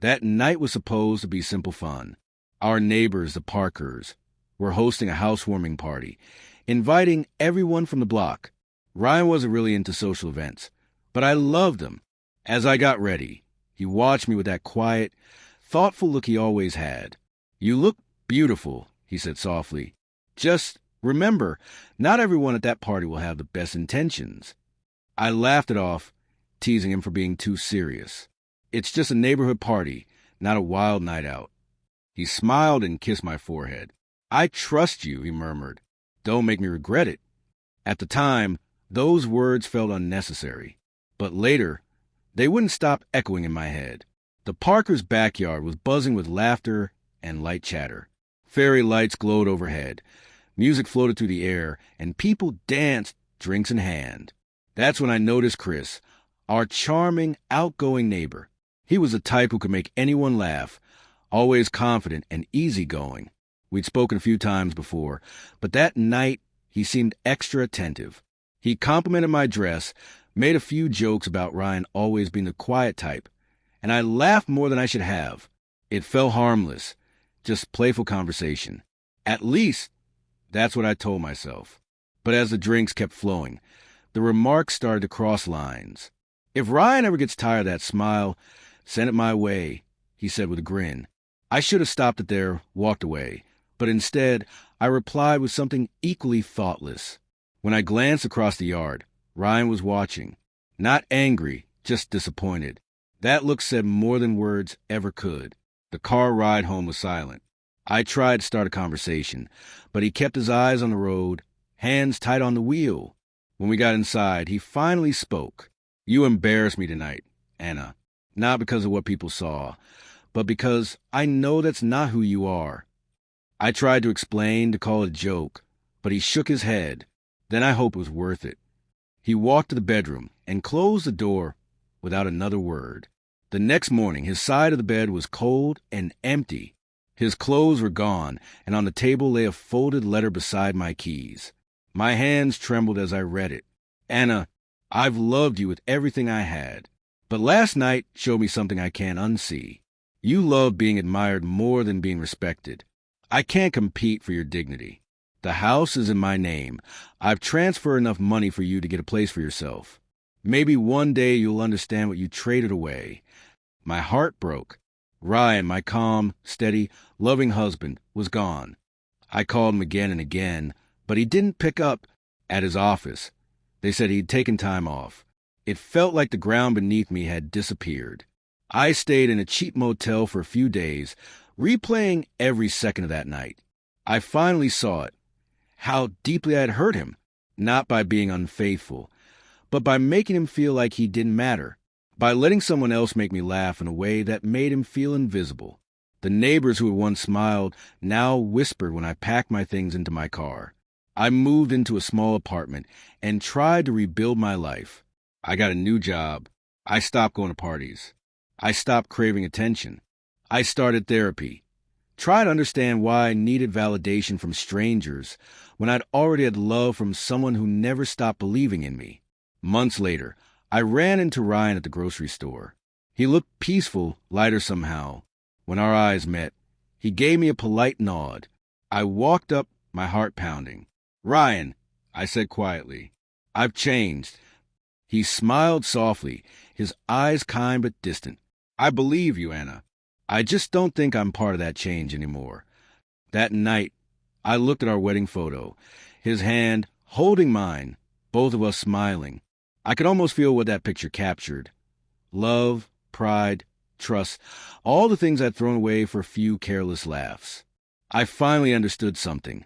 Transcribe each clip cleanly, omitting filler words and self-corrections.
That night was supposed to be simple fun. Our neighbors, the Parkers, were hosting a housewarming party, inviting everyone from the block. Ryan wasn't really into social events, but I loved him. As I got ready, he watched me with that quiet, thoughtful look he always had. "You look beautiful," he said softly. "Just remember, not everyone at that party will have the best intentions." I laughed it off, teasing him for being too serious. "It's just a neighborhood party, not a wild night out." He smiled and kissed my forehead. "I trust you," he murmured. "Don't make me regret it." At the time, those words felt unnecessary. But later, they wouldn't stop echoing in my head. The Parkers' backyard was buzzing with laughter and light chatter. Fairy lights glowed overhead. Music floated through the air, and people danced, drinks in hand. That's when I noticed Chris, our charming, outgoing neighbor. He was the type who could make anyone laugh, always confident and easygoing. We'd spoken a few times before, but that night he seemed extra attentive. He complimented my dress, made a few jokes about Ryan always being the quiet type, and I laughed more than I should have. It felt harmless, just playful conversation. At least, that's what I told myself. But as the drinks kept flowing, the remarks started to cross lines. "If Ryan ever gets tired of that smile, send it my way," he said with a grin. I should have stopped it there, walked away, but instead, I replied with something equally thoughtless. When I glanced across the yard, Ryan was watching. Not angry, just disappointed. That look said more than words ever could. The car ride home was silent. I tried to start a conversation, but he kept his eyes on the road, hands tight on the wheel. When we got inside, he finally spoke. "You embarrassed me tonight, Anna. Not because of what people saw, but because I know that's not who you are." I tried to explain, to call it a joke, but he shook his head. Then I hoped it was worth it. He walked to the bedroom and closed the door without another word. The next morning, his side of the bed was cold and empty. His clothes were gone, and on the table lay a folded letter beside my keys. My hands trembled as I read it. "Anna, I've loved you with everything I had, but last night showed me something I can't unsee. You love being admired more than being respected. I can't compete for your dignity. The house is in my name. I've transferred enough money for you to get a place for yourself. Maybe one day you'll understand what you traded away." My heart broke. Ryan, my calm, steady, loving husband, was gone. I called him again and again, but he didn't pick up. At his office, they said he'd taken time off. It felt like the ground beneath me had disappeared. I stayed in a cheap motel for a few days, replaying every second of that night. I finally saw it, how deeply I had hurt him, not by being unfaithful, but by making him feel like he didn't matter, by letting someone else make me laugh in a way that made him feel invisible. The neighbors who had once smiled now whispered when I packed my things into my car. I moved into a small apartment and tried to rebuild my life. I got a new job. I stopped going to parties. I stopped craving attention. I started therapy. Tried to understand why I needed validation from strangers when I'd already had love from someone who never stopped believing in me. Months later, I ran into Ryan at the grocery store. He looked peaceful, lighter somehow. When our eyes met, he gave me a polite nod. I walked up, my heart pounding. "Ryan," I said quietly, "I've changed." He smiled softly, his eyes kind but distant. "I believe you, Anna. I just don't think I'm part of that change anymore." That night, I looked at our wedding photo, his hand holding mine, both of us smiling. I could almost feel what that picture captured. Love, pride, trust, all the things I'd thrown away for a few careless laughs. I finally understood something.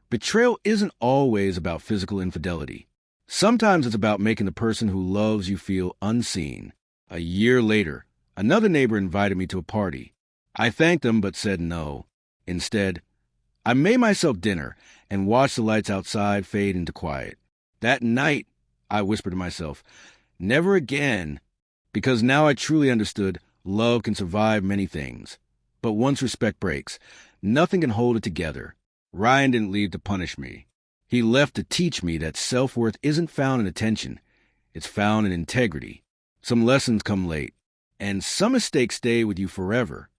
Betrayal isn't always about physical infidelity. Sometimes it's about making the person who loves you feel unseen. A year later, another neighbor invited me to a party. I thanked them but said no. Instead, I made myself dinner and watched the lights outside fade into quiet. That night, I whispered to myself, never again, because now I truly understood love can survive many things. But once respect breaks, nothing can hold it together. Ryan didn't leave to punish me. He left to teach me that self-worth isn't found in attention. It's found in integrity. Some lessons come late, And some mistakes stay with you forever.